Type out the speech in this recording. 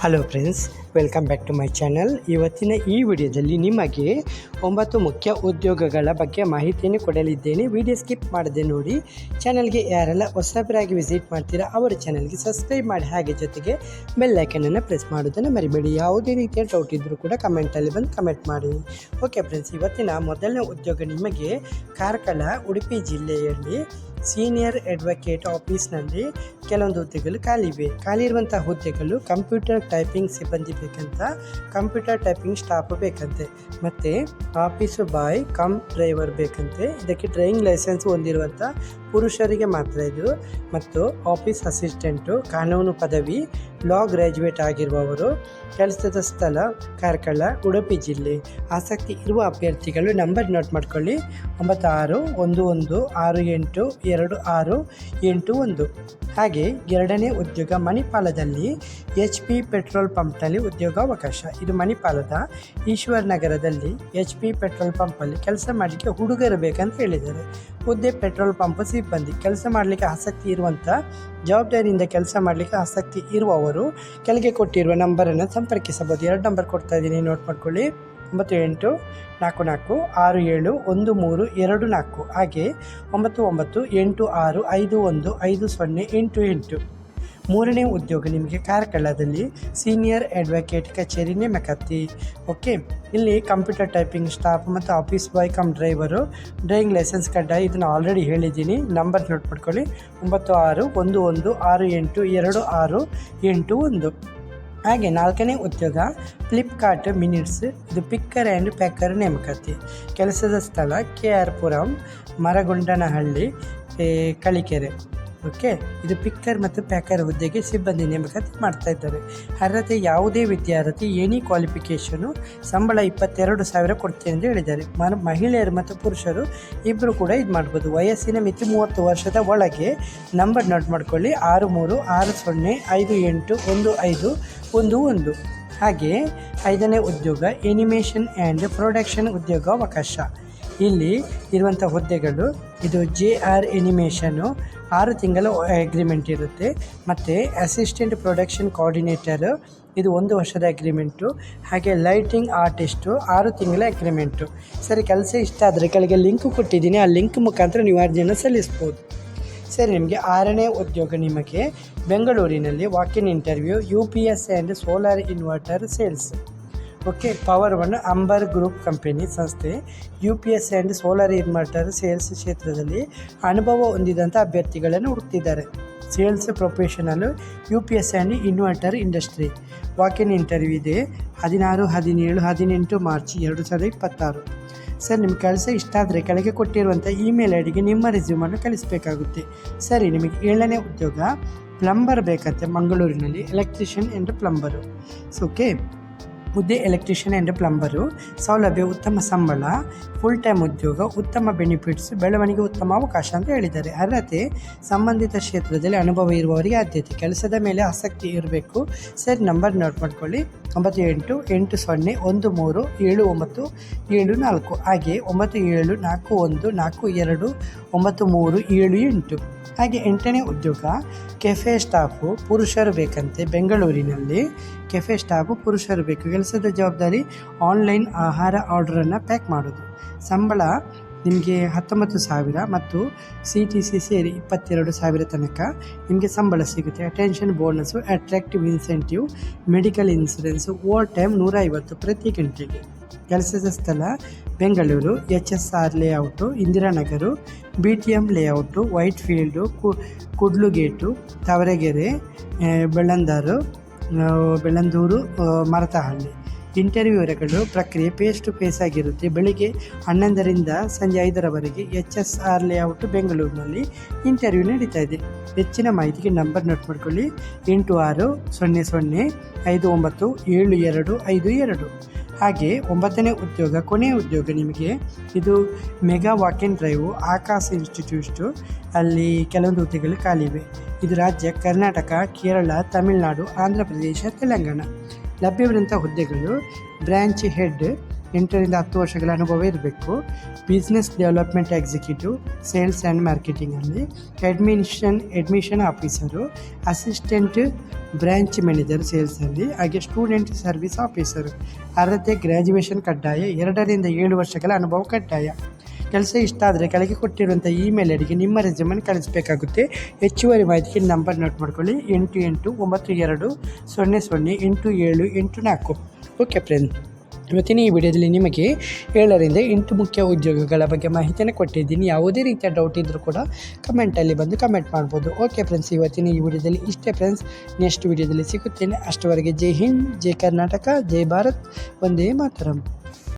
Hello friends, welcome back to my channel. ಇವತ್ತಿನ ಈ ವಿಡಿಯೋದಲ್ಲಿ ನಿಮಗೆ 9 ಮುಖ್ಯ ಉದ್ಯೋಗಗಳ ಬಗ್ಗೆ ಮಾಹಿತಿಯನ್ನು ಕೊಡಲಿದ್ದೇನೆ. ವಿಡಿಯೋ ಸ್ಕಿಪ್ ಮಾಡದೆ ನೋಡಿ. ಚಾನಲ್ಗೆ ಯಾರೆಲ್ಲ ಹೊಸಬರಾಗಿ ವಿಸಿಟ್ ಮಾಡ್ತೀರಾ ಅವರ ಚಾನಲ್ಗೆ ಸಬ್ಸ್ಕ್ರೈಬ್ ಮಾಡಿ, ಹಾಗೆ ಜೊತೆಗೆ ಬೆಲ್ ಐಕನನ್ನು ಪ್ರೆಸ್ ಮಾಡೋದನ್ನು ಮರಿಬೇಡಿ. ಯಾವುದೇ ರೀತಿಯ ಡೌಟ್ ಇದ್ದರೂ ಕೂಡ ಕಮೆಂಟಲ್ಲಿ ಬಂದು ಕಮೆಂಟ್ ಮಾಡಿ. ಓಕೆ ಫ್ರೆಂಡ್ಸ್, ಇವತ್ತಿನ ಮೊದಲನೇ ಉದ್ಯೋಗ ನಿಮಗೆ ಕಾರ್ಕಳ, ಉಡುಪಿ ಜಿಲ್ಲೆಯಲ್ಲಿ ಸೀನಿಯರ್ ಅಡ್ವೊಕೇಟ್ ಆಫೀಸ್ನಲ್ಲಿ ಕೆಲವೊಂದು ಹುದ್ದೆಗಳು ಖಾಲಿ ಇರುವಂಥ ಹುದ್ದೆಗಳು ಕಂಪ್ಯೂಟರ್ ಟೈಪಿಂಗ್ ಸಿಬ್ಬಂದಿ ಬೇಕಂತ, ಕಂಪ್ಯೂಟರ್ ಟೈಪಿಂಗ್ ಸ್ಟಾಫ್ ಬೇಕಂತೆ, ಮತ್ತು ಆಫೀಸು ಬಾಯ್ ಕಮ್ ಡ್ರೈವರ್ ಬೇಕಂತೆ. ಇದಕ್ಕೆ ಡ್ರೈವಿಂಗ್ ಲೈಸೆನ್ಸ್ ಹೊಂದಿರುವಂಥ ಪುರುಷರಿಗೆ ಮಾತ್ರ ಇದು. ಮತ್ತು ಆಫೀಸ್ ಅಸಿಸ್ಟೆಂಟು, ಕಾನೂನು ಪದವಿ, ಲಾ ಗ್ರ್ಯಾಜುಯೇಟ್ ಆಗಿರುವವರು. ಕೆಲಸದ ಸ್ಥಳ ಕಾರ್ಕಳ, ಉಡುಪಿ ಜಿಲ್ಲೆ. ಆಸಕ್ತಿ ಇರುವ ಅಭ್ಯರ್ಥಿಗಳು ನಂಬರ್ ನೋಟ್ ಮಾಡ್ಕೊಳ್ಳಿ: 9611682681. ಹಾಗೆ ಎರಡನೇ ಉದ್ಯೋಗ ಮಣಿಪಾಲದಲ್ಲಿ HP ಪೆಟ್ರೋಲ್ ಪಂಪ್ನಲ್ಲಿ ಉದ್ಯೋಗಾವಕಾಶ. ಇದು ಮಣಿಪಾಲದ ಈಶ್ವರ್ ನಗರದಲ್ಲಿ HP ಪೆಟ್ರೋಲ್ ಪಂಪಲ್ಲಿ ಕೆಲಸ ಮಾಡಲಿಕ್ಕೆ ಹುಡುಗರು ಬೇಕಂತ ಹೇಳಿದ್ದಾರೆ. ಹುದ್ದೆ ಪೆಟ್ರೋಲ್ ಪಂಪ್ ಸಿಬ್ಬಂದಿ. ಕೆಲಸ ಮಾಡಲಿಕ್ಕೆ ಆಸಕ್ತಿ ಇರುವಂಥ, ಜವಾಬ್ದಾರಿಯಿಂದ ಕೆಲಸ ಮಾಡಲಿಕ್ಕೆ ಆಸಕ್ತಿ ಇರುವವರು ಕೆಳಗೆ ಕೊಟ್ಟಿರುವ ನಂಬರನ್ನು ಸಂಪರ್ಕಿಸಬಹುದು. 2 ನಂಬರ್ ಕೊಡ್ತಾ ಇದ್ದೀನಿ, ನೋಟ್ ಮಾಡ್ಕೊಳ್ಳಿ: 9844671324, ಹಾಗೆ 9986515088. ಮೂರನೇ ಉದ್ಯೋಗ ನಿಮಗೆ ಕಾರ್ಕಳದಲ್ಲಿ ಸೀನಿಯರ್ ಅಡ್ವೊಕೇಟ್ ಕಚೇರಿ ನೇಮಕಾತಿ. ಓಕೆ, ಇಲ್ಲಿ ಕಂಪ್ಯೂಟರ್ ಟೈಪಿಂಗ್ ಸ್ಟಾಫ್ ಮತ್ತು office boy cum driver. Driving license ಕಡ್ಡಾಯ, ಇದನ್ನು ಆಲ್ರೆಡಿ ಹೇಳಿದ್ದೀನಿ. ನಂಬರ್ ನೋಟ್ ಮಾಡ್ಕೊಳ್ಳಿ: 9611682681. ಹಾಗೆ ನಾಲ್ಕನೇ ಉದ್ಯೋಗ ಫ್ಲಿಪ್ಕಾರ್ಟ್ ಮಿನಿಟ್ಸ್. ಇದು ಪಿಕ್ಕರ್ ಆ್ಯಂಡ್ ಪ್ಯಾಕರ್ ನೇಮಕಾತಿ. ಕೆಲಸದ ಸ್ಥಳ KR ಪುರಂ, ಮರಗೊಂಡನಹಳ್ಳಿ, ಕಳಿಕೆರೆ. ಓಕೆ, ಇದು ಪಿಕ್ಕರ್ ಮತ್ತು ಪ್ಯಾಕರ್ ಹುದ್ದೆಗೆ ಸಿಬ್ಬಂದಿ ನೇಮಕಾತಿ ಮಾಡ್ತಾ ಇದ್ದಾರೆ. ಅರ್ಹತೆ ಯಾವುದೇ ವಿದ್ಯಾರ್ಥಿ, ಎನಿ ಕ್ವಾಲಿಫಿಕೇಷನು. ಸಂಬಳ 22,000 ಕೊಡ್ತೀನಿ ಎಂದು ಹೇಳಿದ್ದಾರೆ. ಮಹಿಳೆಯರು ಮತ್ತು ಪುರುಷರು ಇಬ್ಬರು ಕೂಡ ಇದು ಮಾಡ್ಬೋದು. ವಯಸ್ಸಿನ ಮಿತಿ 30 ವರ್ಷದ ಒಳಗೆ. ನಂಬರ್ ನೋಟ್ ಮಾಡ್ಕೊಳ್ಳಿ: 6360581511. ಹಾಗೆ ಐದನೇ ಉದ್ಯೋಗ ಎನಿಮೇಷನ್ ಆ್ಯಂಡ್ ಪ್ರೊಡಕ್ಷನ್ ಉದ್ಯೋಗಾವಕಾಶ. ಇಲ್ಲಿ ಇರುವಂಥ ಹುದ್ದೆಗಳು ಇದು JR ಎನಿಮೇಷನು, 6 ತಿಂಗಳ ಅಗ್ರಿಮೆಂಟ್ ಇರುತ್ತೆ. ಮತ್ತು ಅಸಿಸ್ಟೆಂಟ್ ಪ್ರೊಡಕ್ಷನ್ ಕೋಆರ್ಡಿನೇಟರು, ಇದು 1 ವರ್ಷದ ಅಗ್ರಿಮೆಂಟು. ಹಾಗೆ ಲೈಟಿಂಗ್ ಆರ್ಟಿಸ್ಟು, 6 ತಿಂಗಳ ಅಗ್ರಿಮೆಂಟು. ಸರಿ, ಕೆಲಸ ಇಷ್ಟ ಆದರೆ ಕೆಳಗೆ ಲಿಂಕ್ ಕೊಟ್ಟಿದ್ದೀನಿ, ಆ ಲಿಂಕ್ ಮುಖಾಂತರ ನೀವು ಅರ್ಜಿಯನ್ನು ಸಲ್ಲಿಸ್ಬೋದು. ಸರಿ, ನಿಮಗೆ 6ನೇ ಉದ್ಯೋಗ ನಿಮಗೆ ಬೆಂಗಳೂರಿನಲ್ಲಿ walk in interview, UPS and solar inverter sales. Okay, power one amber group company ಸಂಸ್ಥೆ UPS and solar inverter sales ಕ್ಷೇತ್ರದಲ್ಲಿ ಅನುಭವ ಹೊಂದಿದಂಥ ಅಭ್ಯರ್ಥಿಗಳನ್ನು ಹುಡುಕ್ತಿದ್ದಾರೆ. Sales professional, UPS and inverter industry. Walk in interview ಇದೆ 16, 17, 18 ಮಾರ್ಚ್ 2026. ಸರ್, ನಿಮ್ಮ ಕೆಲಸ ಇಷ್ಟ ಆದರೆ ಕೆಳಗೆ ಕೊಟ್ಟಿರುವಂಥ ಇಮೇಲ್ ಐಡಿಗೆ ನಿಮ್ಮ ರೆಸ್ಯೂಮನ್ನು ಕಳಿಸಬೇಕಾಗುತ್ತೆ. ಸರಿ, ನಿಮಗೆ 7ನೇ ಉದ್ಯೋಗ ಪ್ಲಂಬರ್ ಬೇಕಂತೆ ಮಂಗಳೂರಿನಲ್ಲಿ, ಎಲೆಕ್ಟ್ರಿಷಿಯನ್ ಆ್ಯಂಡ್ ಪ್ಲಂಬರು. ಓಕೆ, ಹುದ್ದೆ ಎಲೆಕ್ಟ್ರಿಷಿಯನ್ ಆ್ಯಂಡ್ ಪ್ಲಂಬರು. ಸೌಲಭ್ಯ, ಉತ್ತಮ ಸಂಬಳ, ಫುಲ್ ಟೈಮ್ ಉದ್ಯೋಗ, ಉತ್ತಮ ಬೆನಿಫಿಟ್ಸ್, ಬೆಳವಣಿಗೆ, ಉತ್ತಮ ಅವಕಾಶ ಅಂತ ಹೇಳಿದ್ದಾರೆ. ಅರ್ಹತೆ ಸಂಬಂಧಿತ ಕ್ಷೇತ್ರದಲ್ಲಿ ಅನುಭವ ಇರುವವರಿಗೆ ಆದ್ಯತೆ. ಕೆಲಸದ ಮೇಲೆ ಆಸಕ್ತಿ ಇರಬೇಕು. ಸರಿ, ನಂಬರ್ ನೋಟ್ ಮಾಡ್ಕೊಳ್ಳಿ: 9880137974, ಹಾಗೆ 9741429378. ಹಾಗೆ 8ನೇ ಉದ್ಯೋಗ ಕೆಫೆ ಸ್ಟಾಫು, ಪುರುಷರು ಬೇಕಂತೆ ಬೆಂಗಳೂರಿನಲ್ಲಿ. ಕೆಫೆ ಸ್ಟಾಫು ಪುರುಷರು ಬೇಕು. ಕೆಲಸದ ಜವಾಬ್ದಾರಿ ಆನ್ಲೈನ್ ಆಹಾರ ಆರ್ಡ್ರನ್ನು ಪ್ಯಾಕ್ ಮಾಡೋದು. ಸಂಬಳ ನಿಮಗೆ 19,000 ಮತ್ತು CTC ಸೇರಿ 22,000 ತನಕ ನಿಮಗೆ ಸಂಬಳ ಸಿಗುತ್ತೆ. Attention bonus, attractive incentive, medical insurance, overtime 150 ಪ್ರತಿ ಗಂಟೆಗೆ. ಕೆಲಸದ ಸ್ಥಳ Bengaluru, HSR layout, Indiranagar, BTM layout, Whitefield, Kudlu Gate, Tavarekere, Bellandur, Marathahalli. ಇಂಟರ್ವ್ಯೂಗಳು ಪ್ರಕ್ರಿಯೆ ಫೇಸ್ ಟು ಫೇಸ್ ಆಗಿರುತ್ತೆ. ಬೆಳಿಗ್ಗೆ 11ರಿಂದ ಸಂಜೆ 5ರವರೆಗೆ. HSR ಲೇಔಟು ಬೆಂಗಳೂರಿನಲ್ಲಿ ಇಂಟರ್ವ್ಯೂ ನಡೀತಾ ಇದೆ. ಹೆಚ್ಚಿನ ಮಾಹಿತಿಗೆ ನಂಬರ್ ನೋಟ್ ಮಾಡ್ಕೊಳ್ಳಿ: 8600597252. ಹಾಗೆ 9ನೇ ಉದ್ಯೋಗ ಕೊನೆಯ ಉದ್ಯೋಗ ನಿಮಗೆ ಇದು mega walk-in drive, Akash institute. ಅಲ್ಲಿ ಕೆಲವೊಂದು ಹುದ್ದೆಗಳು ಖಾಲಿವೆ. ಇದು ರಾಜ್ಯ ಕರ್ನಾಟಕ, ಕೇರಳ, ತಮಿಳುನಾಡು, ಆಂಧ್ರ ಪ್ರದೇಶ, ತೆಲಂಗಾಣ. ಲಭ್ಯವಿರುವಂಥ ಹುದ್ದೆಗಳು ಬ್ರಾಂಚ್ ಹೆಡ್, 8ರಿಂದ 10 ವರ್ಷಗಳ ಅನುಭವ ಇರಬೇಕು. Business development executive, sales and ಮಾರ್ಕೆಟಿಂಗಲ್ಲಿ, admission officer, assistant branch manager ಸೇಲ್ಸಲ್ಲಿ, ಹಾಗೆ ಸ್ಟೂಡೆಂಟ್ ಸರ್ವಿಸ್ ಆಫೀಸರು. ಅರ್ಹತೆ ಗ್ರ್ಯಾಜುಯೇಷನ್ ಕಡ್ಡಾಯ. 2ರಿಂದ 7 ವರ್ಷಗಳ ಅನುಭವ ಕಡ್ಡಾಯ. ಕೆಲಸ ಇಷ್ಟ ಆದರೆ ಕೆಳಗೆ ಕೊಟ್ಟಿರುವಂಥ ಇಮೇಲ್ ಐಡಿಗೆ ನಿಮ್ಮ ರೆಸ್ಯೂಮನ್ನು ಕಳಿಸಬೇಕಾಗುತ್ತೆ. ಹೆಚ್ಚುವರಿ ಮಾಹಿತಿಗೆ ನಂಬರ್ ನೋಟ್ ಮಾಡ್ಕೊಳ್ಳಿ: 8892008784. ಓಕೆ ಫ್ರೆಂಡ್ಸ್, ಇವತ್ತಿನ ಈ ವಿಡಿಯೋದಲ್ಲಿ ನಿಮಗೆ 7ರಿಂದ 8 ಮುಖ್ಯ ಉದ್ಯೋಗಗಳ ಬಗ್ಗೆ ಮಾಹಿತಿಯನ್ನು ಕೊಟ್ಟಿದ್ದೀನಿ. ಯಾವುದೇ ರೀತಿಯ ಡೌಟ್ ಇದ್ದರೂ ಕೂಡ ಕಮೆಂಟಲ್ಲಿ ಬಂದು ಕಮೆಂಟ್ ಮಾಡ್ಬೋದು. ಓಕೆ ಫ್ರೆಂಡ್ಸ್, ಇವತ್ತಿನ ಈ ವಿಡಿಯೋದಲ್ಲಿ ಇಷ್ಟೇ ಫ್ರೆಂಡ್ಸ್. ನೆಕ್ಸ್ಟ್ ವಿಡಿಯೋದಲ್ಲಿ ಸಿಗುತ್ತೇನೆ. ಅಷ್ಟವರೆಗೆ ಜೈ ಹಿಂದ್, ಜೈ ಕರ್ನಾಟಕ, ಜೈ ಭಾರತ್, ವಂದೇ ಮಾತರಂ.